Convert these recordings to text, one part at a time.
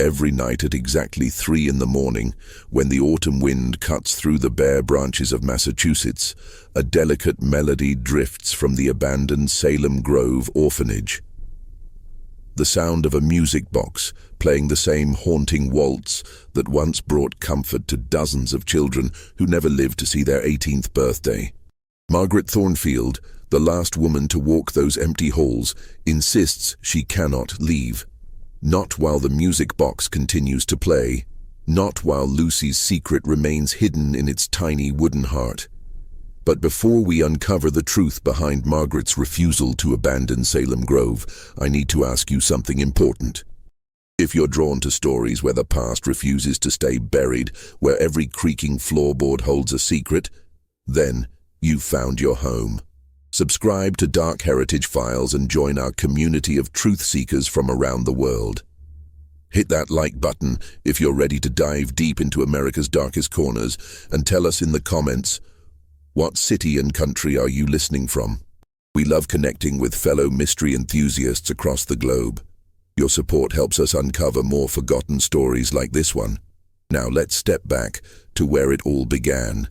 Every night at exactly 3 in the morning, when the autumn wind cuts through the bare branches of Massachusetts, a delicate melody drifts from the abandoned Salem Grove Orphanage. The sound of a music box playing the same haunting waltz that once brought comfort to dozens of children who never lived to see their 18th birthday. Margaret Thornfield, the last woman to walk those empty halls, insists she cannot leave. Not while the music box continues to play, not while Lucy's secret remains hidden in its tiny wooden heart. But before we uncover the truth behind Margaret's refusal to abandon Salem Grove, I need to ask you something important. If you're drawn to stories where the past refuses to stay buried, where every creaking floorboard holds a secret, then you've found your home. Subscribe to Dark Heritage Files and join our community of truth seekers from around the world. Hit that like button if you're ready to dive deep into America's darkest corners, and tell us in the comments, what city and country are you listening from? We love connecting with fellow mystery enthusiasts across the globe. Your support helps us uncover more forgotten stories like this one. Now let's step back to where it all began.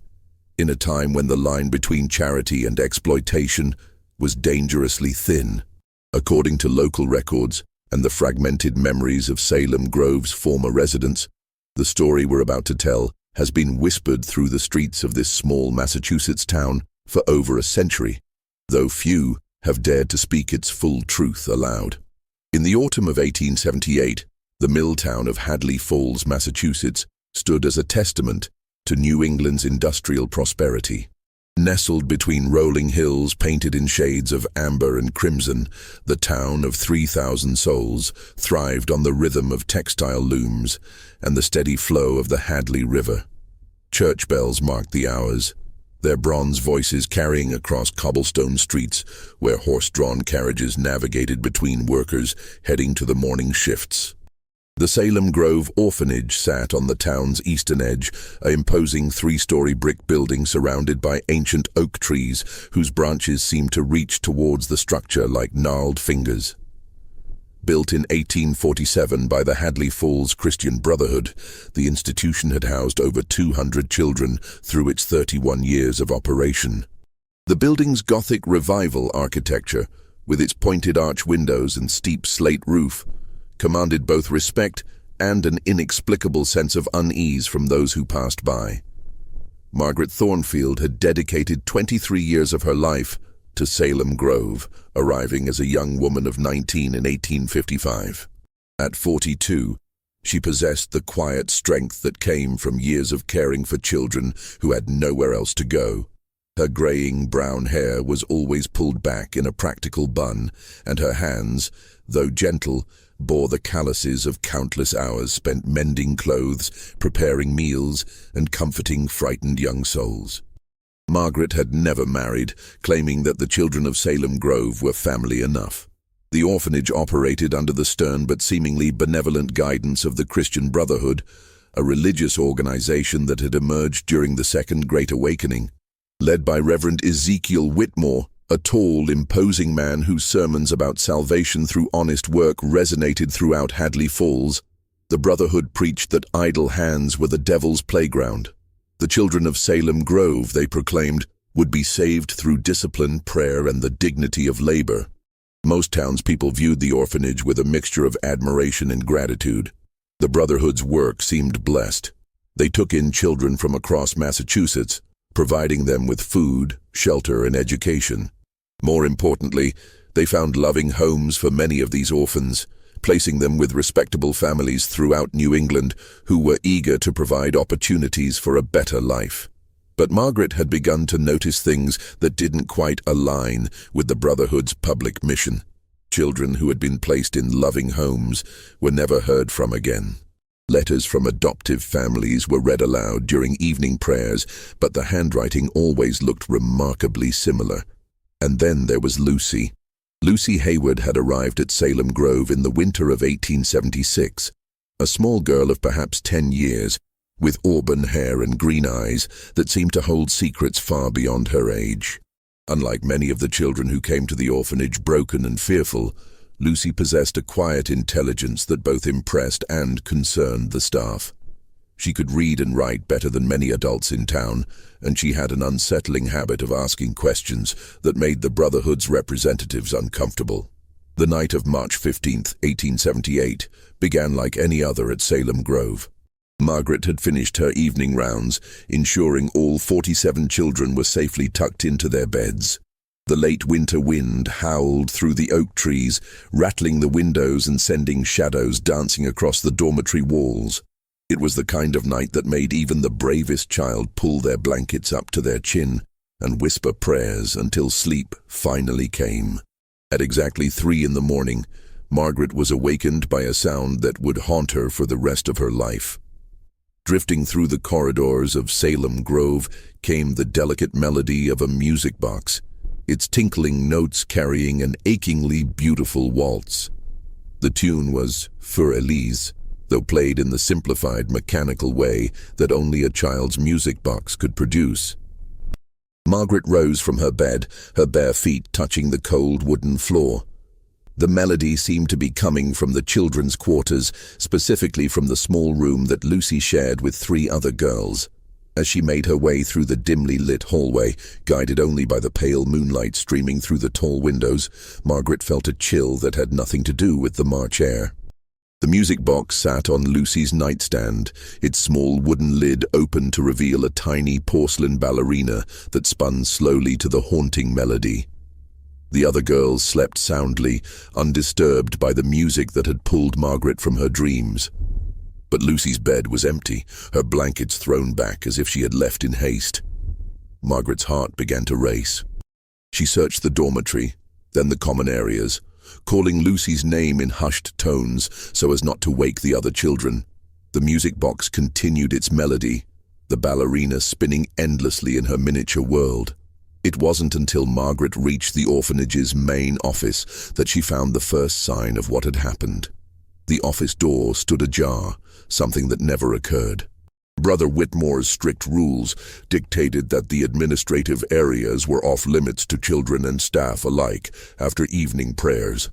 In a time when the line between charity and exploitation was dangerously thin. According to local records and the fragmented memories of Salem Grove's former residents, the story we're about to tell has been whispered through the streets of this small Massachusetts town for over a century, though few have dared to speak its full truth aloud. In the autumn of 1878, the mill town of Hadley Falls, Massachusetts, stood as a testament to New England's industrial prosperity. Nestled between rolling hills painted in shades of amber and crimson, the town of 3,000 souls thrived on the rhythm of textile looms and the steady flow of the Hadley River. Church bells marked the hours, their bronze voices carrying across cobblestone streets where horse-drawn carriages navigated between workers heading to the morning shifts. The Salem Grove Orphanage sat on the town's eastern edge, an imposing 3-story brick building surrounded by ancient oak trees whose branches seemed to reach towards the structure like gnarled fingers. Built in 1847 by the Hadley Falls Christian Brotherhood, the institution had housed over 200 children through its 31 years of operation. The building's Gothic revival architecture, with its pointed arch windows and steep slate roof, commanded both respect and an inexplicable sense of unease from those who passed by. Margaret Thornfield had dedicated 23 years of her life to Salem Grove, arriving as a young woman of 19 in 1855. At 42, she possessed the quiet strength that came from years of caring for children who had nowhere else to go. Her graying brown hair was always pulled back in a practical bun, and her hands, though gentle, bore the calluses of countless hours spent mending clothes, preparing meals, and comforting frightened young souls. Margaret had never married, claiming that the children of Salem Grove were family enough. The orphanage operated under the stern but seemingly benevolent guidance of the Christian Brotherhood, a religious organization that had emerged during the Second Great Awakening. Led by Reverend Ezekiel Whitmore, a tall, imposing man whose sermons about salvation through honest work resonated throughout Hadley Falls, the Brotherhood preached that idle hands were the devil's playground. The children of Salem Grove, they proclaimed, would be saved through discipline, prayer, and the dignity of labor. Most townspeople viewed the orphanage with a mixture of admiration and gratitude. The Brotherhood's work seemed blessed. They took in children from across Massachusetts, providing them with food, shelter, and education. More importantly, they found loving homes for many of these orphans, placing them with respectable families throughout New England who were eager to provide opportunities for a better life. But Margaret had begun to notice things that didn't quite align with the Brotherhood's public mission. Children who had been placed in loving homes were never heard from again. Letters from adoptive families were read aloud during evening prayers, but the handwriting always looked remarkably similar. And then there was Lucy. Lucy Hayward had arrived at Salem Grove in the winter of 1876, a small girl of perhaps 10 years, with auburn hair and green eyes that seemed to hold secrets far beyond her age. Unlike many of the children who came to the orphanage broken and fearful, Lucy possessed a quiet intelligence that both impressed and concerned the staff. She could read and write better than many adults in town, and she had an unsettling habit of asking questions that made the Brotherhood's representatives uncomfortable. The night of March 15th, 1878, began like any other at Salem Grove. Margaret had finished her evening rounds, ensuring all 47 children were safely tucked into their beds. The late winter wind howled through the oak trees, rattling the windows and sending shadows dancing across the dormitory walls. It was the kind of night that made even the bravest child pull their blankets up to their chin and whisper prayers until sleep finally came. At exactly 3 in the morning, Margaret was awakened by a sound that would haunt her for the rest of her life. Drifting through the corridors of Salem Grove came the delicate melody of a music box, its tinkling notes carrying an achingly beautiful waltz. The tune was Für Elise, though played in the simplified, mechanical way that only a child's music box could produce. Margaret rose from her bed, her bare feet touching the cold wooden floor. The melody seemed to be coming from the children's quarters, specifically from the small room that Lucy shared with 3 other girls. As she made her way through the dimly lit hallway, guided only by the pale moonlight streaming through the tall windows, Margaret felt a chill that had nothing to do with the March air. The music box sat on Lucy's nightstand, its small wooden lid open to reveal a tiny porcelain ballerina that spun slowly to the haunting melody. The other girls slept soundly, undisturbed by the music that had pulled Margaret from her dreams. But Lucy's bed was empty, her blankets thrown back as if she had left in haste. Margaret's heart began to race. She searched the dormitory, then the common areas, calling Lucy's name in hushed tones so as not to wake the other children. The music box continued its melody, the ballerina spinning endlessly in her miniature world. It wasn't until Margaret reached the orphanage's main office that she found the first sign of what had happened. The office door stood ajar, something that never occurred. Brother Whitmore's strict rules dictated that the administrative areas were off limits to children and staff alike after evening prayers.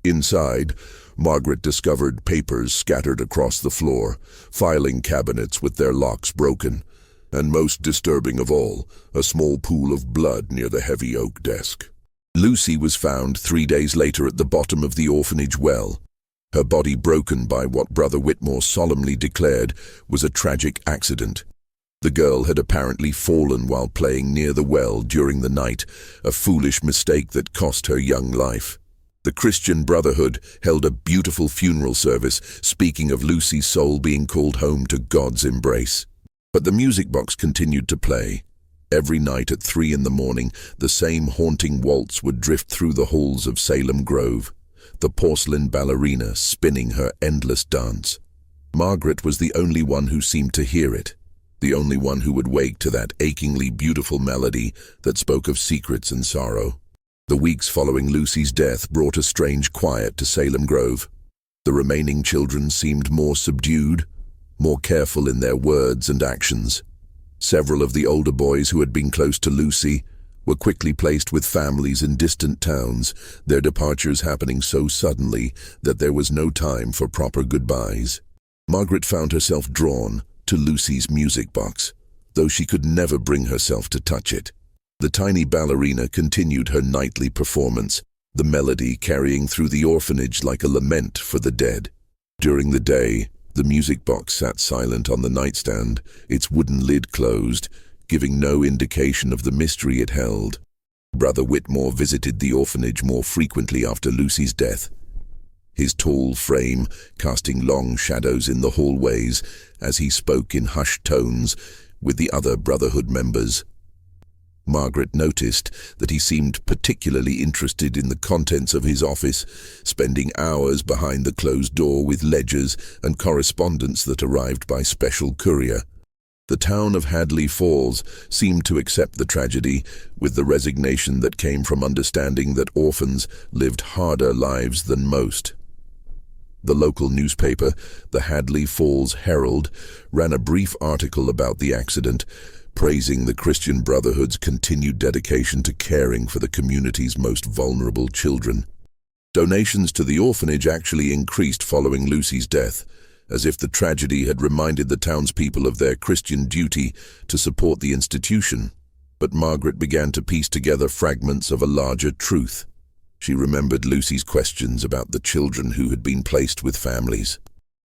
Inside, Margaret discovered papers scattered across the floor, filing cabinets with their locks broken, and most disturbing of all, a small pool of blood near the heavy oak desk. Lucy was found 3 days later at the bottom of the orphanage well, her body broken by what Brother Whitmore solemnly declared was a tragic accident. The girl had apparently fallen while playing near the well during the night, a foolish mistake that cost her young life. The Christian Brotherhood held a beautiful funeral service, speaking of Lucy's soul being called home to God's embrace. But the music box continued to play. Every night at 3 in the morning, the same haunting waltz would drift through the halls of Salem Grove, the porcelain ballerina spinning her endless dance. Margaret was the only one who seemed to hear it, the only one who would wake to that achingly beautiful melody that spoke of secrets and sorrow. The weeks following Lucy's death brought a strange quiet to Salem Grove. The remaining children seemed more subdued, more careful in their words and actions. Several of the older boys who had been close to Lucy were quickly placed with families in distant towns, their departures happening so suddenly that there was no time for proper goodbyes. Margaret found herself drawn to Lucy's music box, though she could never bring herself to touch it. The tiny ballerina continued her nightly performance, the melody carrying through the orphanage like a lament for the dead. During the day, the music box sat silent on the nightstand, its wooden lid closed, giving no indication of the mystery it held. Brother Whitmore visited the orphanage more frequently after Lucy's death, his tall frame casting long shadows in the hallways as he spoke in hushed tones with the other Brotherhood members. Margaret noticed that he seemed particularly interested in the contents of his office, spending hours behind the closed door with ledgers and correspondence that arrived by special courier. The town of Hadley Falls seemed to accept the tragedy with the resignation that came from understanding that orphans lived harder lives than most. The local newspaper, the Hadley Falls Herald, ran a brief article about the accident, praising the Christian Brotherhood's continued dedication to caring for the community's most vulnerable children. Donations to the orphanage actually increased following Lucy's death, as if the tragedy had reminded the townspeople of their Christian duty to support the institution. But Margaret began to piece together fragments of a larger truth. She remembered Lucy's questions about the children who had been placed with families.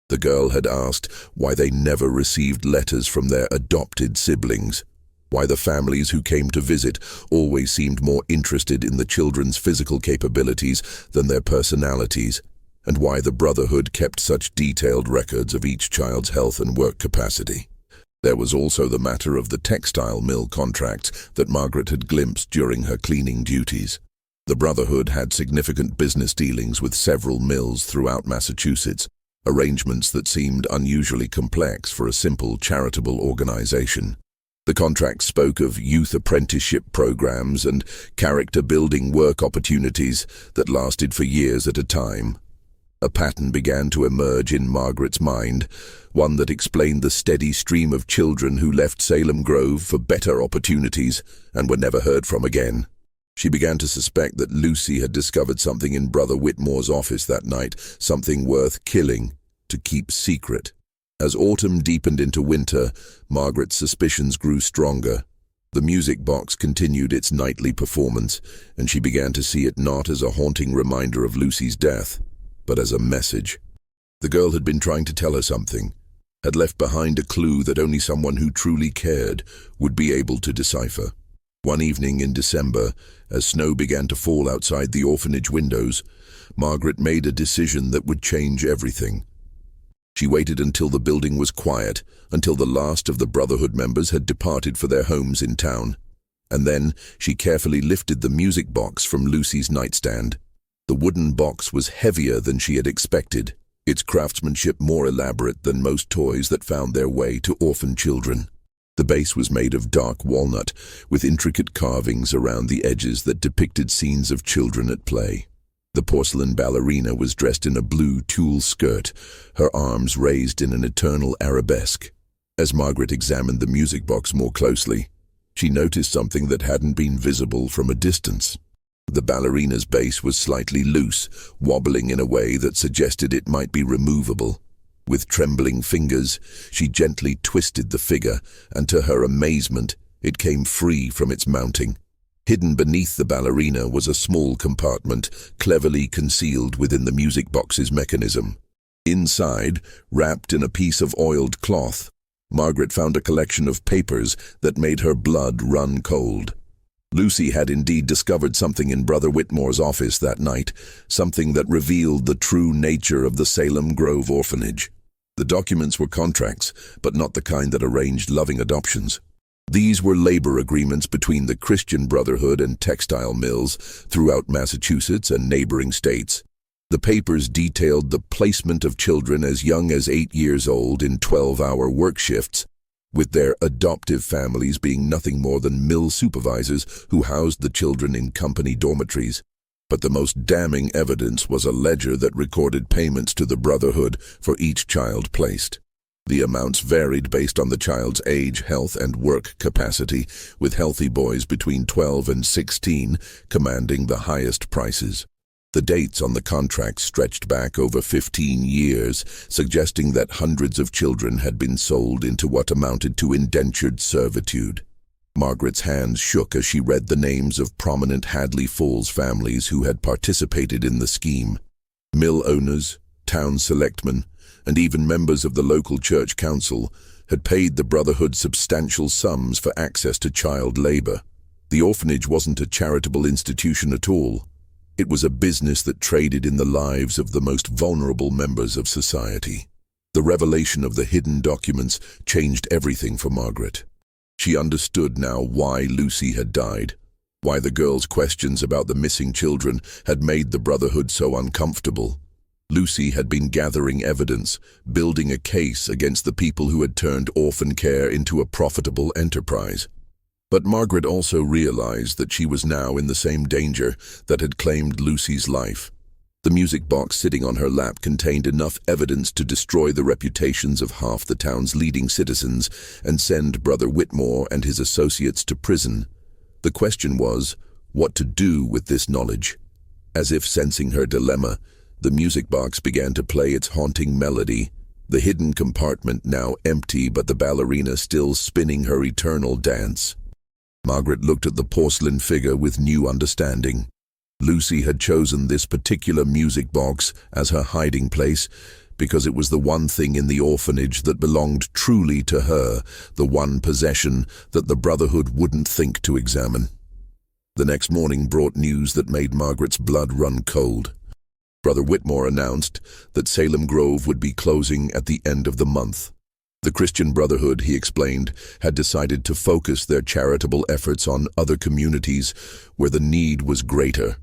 The girl had asked why they never received letters from their adopted siblings, why the families who came to visit always seemed more interested in the children's physical capabilities than their personalities, and why the Brotherhood kept such detailed records of each child's health and work capacity. There was also the matter of the textile mill contracts that Margaret had glimpsed during her cleaning duties. The Brotherhood had significant business dealings with several mills throughout Massachusetts, arrangements that seemed unusually complex for a simple charitable organization. The contracts spoke of youth apprenticeship programs and character-building work opportunities that lasted for years at a time. A pattern began to emerge in Margaret's mind, one that explained the steady stream of children who left Salem Grove for better opportunities and were never heard from again. She began to suspect that Lucy had discovered something in Brother Whitmore's office that night, something worth killing to keep secret. As autumn deepened into winter, Margaret's suspicions grew stronger. The music box continued its nightly performance, and she began to see it not as a haunting reminder of Lucy's death, but as a message. The girl had been trying to tell her something, had left behind a clue that only someone who truly cared would be able to decipher. One evening in December, as snow began to fall outside the orphanage windows, Margaret made a decision that would change everything. She waited until the building was quiet, until the last of the Brotherhood members had departed for their homes in town. And then she carefully lifted the music box from Lucy's nightstand. The wooden box was heavier than she had expected, its craftsmanship more elaborate than most toys that found their way to orphan children. The base was made of dark walnut, with intricate carvings around the edges that depicted scenes of children at play. The porcelain ballerina was dressed in a blue tulle skirt, her arms raised in an eternal arabesque. As Margaret examined the music box more closely, she noticed something that hadn't been visible from a distance. The ballerina's base was slightly loose, wobbling in a way that suggested it might be removable. With trembling fingers, she gently twisted the figure, and to her amazement, it came free from its mounting. Hidden beneath the ballerina was a small compartment, cleverly concealed within the music box's mechanism. Inside, wrapped in a piece of oiled cloth, Margaret found a collection of papers that made her blood run cold. Lucy had indeed discovered something in Brother Whitmore's office that night, something that revealed the true nature of the Salem Grove Orphanage. The documents were contracts, but not the kind that arranged loving adoptions. These were labor agreements between the Christian Brotherhood and textile mills throughout Massachusetts and neighboring states. The papers detailed the placement of children as young as 8 years old in 12-hour work shifts, with their adoptive families being nothing more than mill supervisors who housed the children in company dormitories. But the most damning evidence was a ledger that recorded payments to the Brotherhood for each child placed. The amounts varied based on the child's age, health, and work capacity, with healthy boys between 12 and 16 commanding the highest prices. The dates on the contract stretched back over 15 years, suggesting that hundreds of children had been sold into what amounted to indentured servitude. Margaret's hands shook as she read the names of prominent Hadley Falls families who had participated in the scheme. Mill owners, town selectmen, and even members of the local church council had paid the Brotherhood substantial sums for access to child labor. The orphanage wasn't a charitable institution at all. It was a business that traded in the lives of the most vulnerable members of society. The revelation of the hidden documents changed everything for Margaret. She understood now why Lucy had died, why the girl's questions about the missing children had made the Brotherhood so uncomfortable. Lucy had been gathering evidence, building a case against the people who had turned orphan care into a profitable enterprise. But Margaret also realized that she was now in the same danger that had claimed Lucy's life. The music box sitting on her lap contained enough evidence to destroy the reputations of half the town's leading citizens and send Brother Whitmore and his associates to prison. The question was, what to do with this knowledge? As if sensing her dilemma, the music box began to play its haunting melody, the hidden compartment now empty but the ballerina still spinning her eternal dance. Margaret looked at the porcelain figure with new understanding. Lucy had chosen this particular music box as her hiding place because it was the one thing in the orphanage that belonged truly to her, the one possession that the Brotherhood wouldn't think to examine. The next morning brought news that made Margaret's blood run cold. Brother Whitmore announced that Salem Grove would be closing at the end of the month. The Christian Brotherhood, he explained, had decided to focus their charitable efforts on other communities where the need was greater.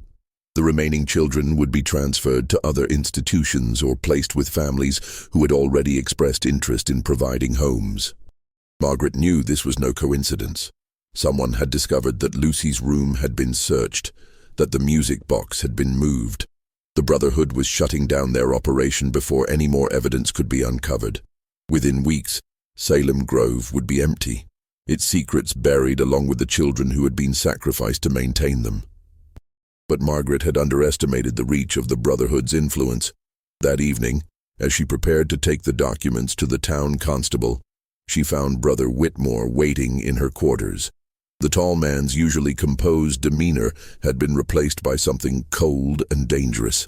The remaining children would be transferred to other institutions or placed with families who had already expressed interest in providing homes. Margaret knew this was no coincidence. Someone had discovered that Lucy's room had been searched, that the music box had been moved. The Brotherhood was shutting down their operation before any more evidence could be uncovered. Within weeks, Salem Grove would be empty, its secrets buried along with the children who had been sacrificed to maintain them. But Margaret had underestimated the reach of the Brotherhood's influence. That evening, as she prepared to take the documents to the town constable, she found Brother Whitmore waiting in her quarters. The tall man's usually composed demeanor had been replaced by something cold and dangerous.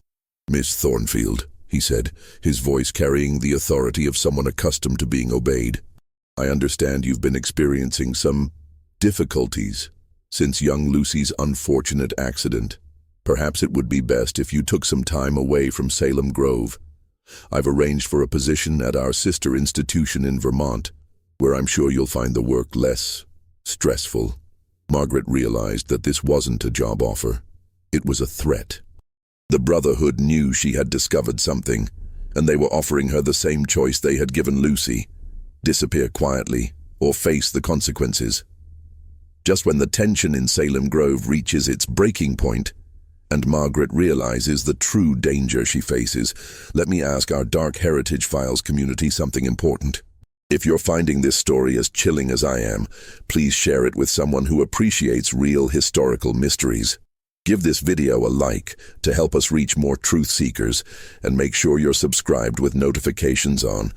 "Miss Thornfield," he said, his voice carrying the authority of someone accustomed to being obeyed. "I understand you've been experiencing some difficulties since young Lucy's unfortunate accident. Perhaps it would be best if you took some time away from Salem Grove. I've arranged for a position at our sister institution in Vermont, where I'm sure you'll find the work less stressful." Margaret realized that this wasn't a job offer. It was a threat. The Brotherhood knew she had discovered something, and they were offering her the same choice they had given Lucy: disappear quietly or face the consequences. Just when the tension in Salem Grove reaches its breaking point, and Margaret realizes the true danger she faces, let me ask our Dark Heritage Files community something important. If you're finding this story as chilling as I am, please share it with someone who appreciates real historical mysteries. Give this video a like to help us reach more truth seekers, and make sure you're subscribed with notifications on,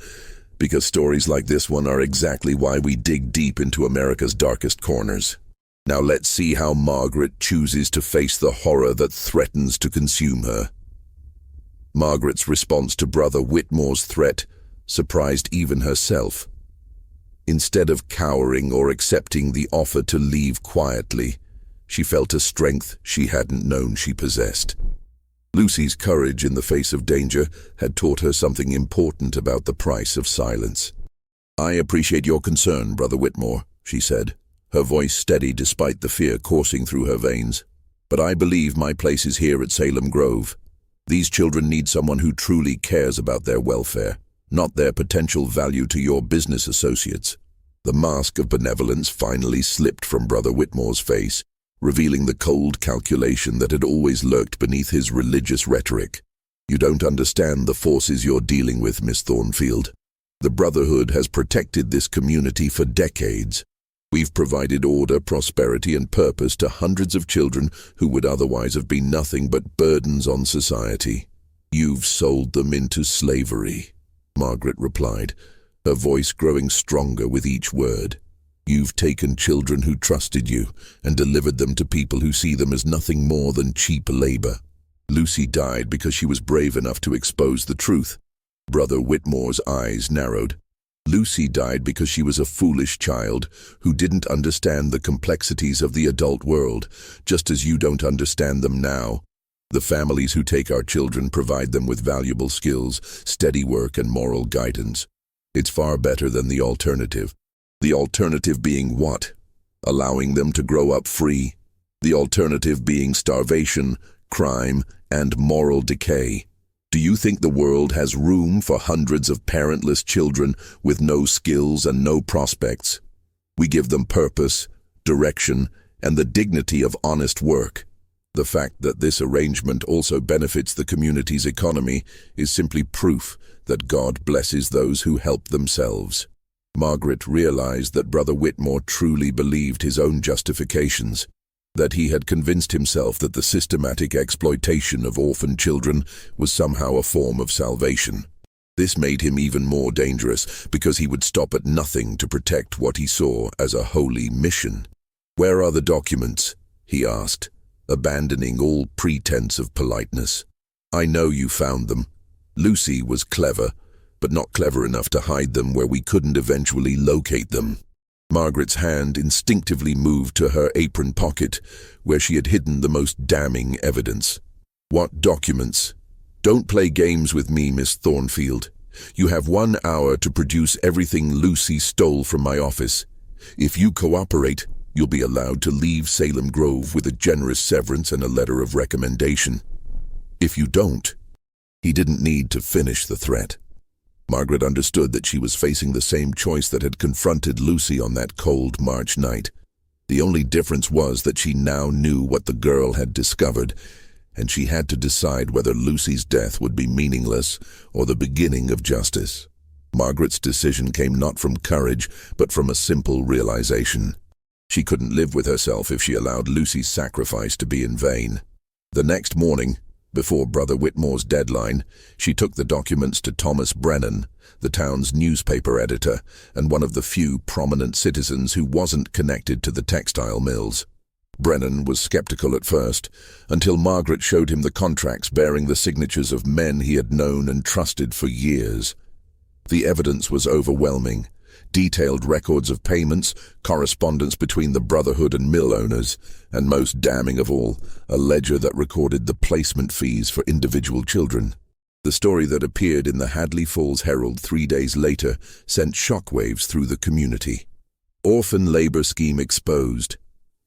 because stories like this one are exactly why we dig deep into America's darkest corners. Now let's see how Margaret chooses to face the horror that threatens to consume her. Margaret's response to Brother Whitmore's threat surprised even herself. Instead of cowering or accepting the offer to leave quietly, she felt a strength she hadn't known she possessed. Lucy's courage in the face of danger had taught her something important about the price of silence. "I appreciate your concern, Brother Whitmore," she said, her voice steady despite the fear coursing through her veins. "But I believe my place is here at Salem Grove. These children need someone who truly cares about their welfare, not their potential value to your business associates." The mask of benevolence finally slipped from Brother Whitmore's face, revealing the cold calculation that had always lurked beneath his religious rhetoric. "You don't understand the forces you're dealing with, Miss Thornfield. The Brotherhood has protected this community for decades. We've provided order, prosperity, and purpose to hundreds of children who would otherwise have been nothing but burdens on society. You've sold them into slavery," Margaret replied, her voice growing stronger with each word. "You've taken children who trusted you and delivered them to people who see them as nothing more than cheap labor. Lucy died because she was brave enough to expose the truth." Brother Whitmore's eyes narrowed. "Lucy died because she was a foolish child who didn't understand the complexities of the adult world, just as you don't understand them now. The families who take our children provide them with valuable skills, steady work, and moral guidance. It's far better than the alternative. The alternative being what? Allowing them to grow up free. The alternative being starvation, crime, and moral decay. Do you think the world has room for hundreds of parentless children with no skills and no prospects? We give them purpose, direction, and the dignity of honest work. The fact that this arrangement also benefits the community's economy is simply proof that God blesses those who help themselves." Margaret realized that Brother Whitmore truly believed his own justifications. that he had convinced himself that the systematic exploitation of orphan children was somehow a form of salvation. This made him even more dangerous because he would stop at nothing to protect what he saw as a holy mission. "Where are the documents?" he asked, abandoning all pretense of politeness. "I know you found them." Lucy was clever, but not clever enough to hide them where we couldn't eventually locate them. Margaret's hand instinctively moved to her apron pocket, where she had hidden the most damning evidence. "What documents?" "Don't play games with me, Miss Thornfield. You have 1 hour to produce everything Lucy stole from my office. If you cooperate, you'll be allowed to leave Salem Grove with a generous severance and a letter of recommendation. If you don't..." He didn't need to finish the threat. Margaret understood that she was facing the same choice that had confronted Lucy on that cold March night. The only difference was that she now knew what the girl had discovered, and she had to decide whether Lucy's death would be meaningless or the beginning of justice. Margaret's decision came not from courage, but from a simple realization. She couldn't live with herself if she allowed Lucy's sacrifice to be in vain. The next morning, before Brother Whitmore's deadline, she took the documents to Thomas Brennan, the town's newspaper editor, and one of the few prominent citizens who wasn't connected to the textile mills. Brennan was skeptical at first, until Margaret showed him the contracts bearing the signatures of men he had known and trusted for years. The evidence was overwhelming. Detailed records of payments, correspondence between the Brotherhood and mill owners, and most damning of all, a ledger that recorded the placement fees for individual children. The story that appeared in the Hadley Falls Herald 3 days later sent shockwaves through the community. "Orphan labor scheme exposed.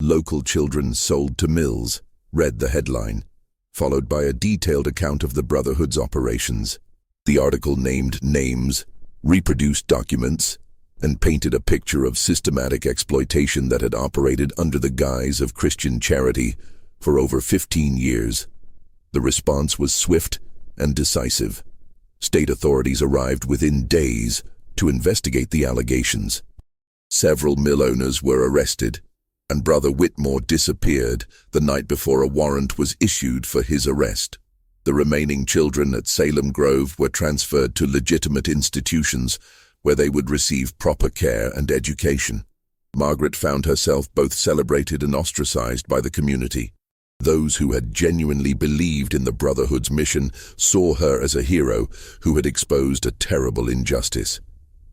Local children sold to mills," read the headline, followed by a detailed account of the Brotherhood's operations. The article named names, reproduced documents, and painted a picture of systematic exploitation that had operated under the guise of Christian charity for over 15 years. The response was swift and decisive. State authorities arrived within days to investigate the allegations. Several mill owners were arrested, and Brother Whitmore disappeared the night before a warrant was issued for his arrest. The remaining children at Salem Grove were transferred to legitimate institutions where they would receive proper care and education. Margaret found herself both celebrated and ostracized by the community. Those who had genuinely believed in the Brotherhood's mission saw her as a hero who had exposed a terrible injustice.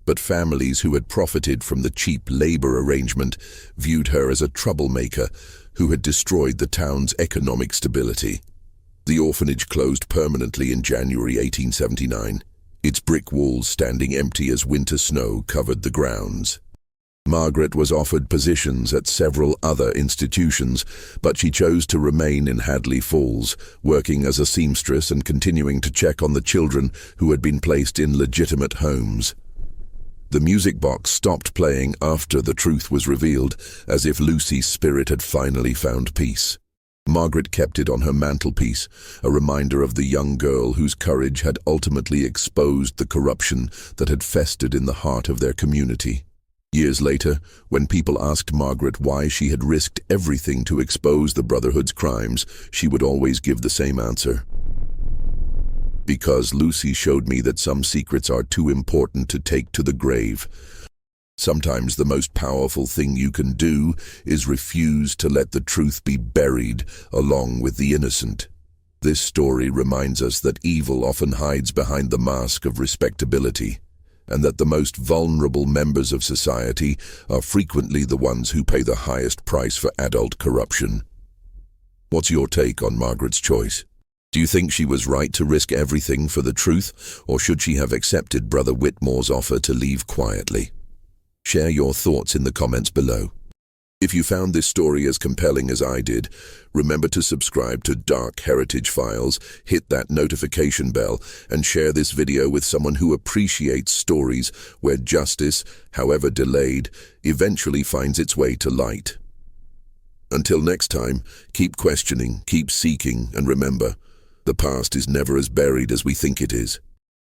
But families who had profited from the cheap labor arrangement viewed her as a troublemaker who had destroyed the town's economic stability. The orphanage closed permanently in January 1879. Its brick walls standing empty as winter snow covered the grounds. Margaret was offered positions at several other institutions, but she chose to remain in Hadley Falls, working as a seamstress and continuing to check on the children who had been placed in legitimate homes. The music box stopped playing after the truth was revealed, as if Lucy's spirit had finally found peace. Margaret kept it on her mantelpiece, a reminder of the young girl whose courage had ultimately exposed the corruption that had festered in the heart of their community. Years later, when people asked Margaret why she had risked everything to expose the Brotherhood's crimes, she would always give the same answer. "Because Lucy showed me that some secrets are too important to take to the grave. Sometimes the most powerful thing you can do is refuse to let the truth be buried along with the innocent." This story reminds us that evil often hides behind the mask of respectability, and that the most vulnerable members of society are frequently the ones who pay the highest price for adult corruption. What's your take on Margaret's choice? Do you think she was right to risk everything for the truth, or should she have accepted Brother Whitmore's offer to leave quietly? Share your thoughts in the comments below. If you found this story as compelling as I did, remember to subscribe to Dark Heritage Files, hit that notification bell, and share this video with someone who appreciates stories where justice, however delayed, eventually finds its way to light. Until next time, keep questioning, keep seeking, and remember, the past is never as buried as we think it is.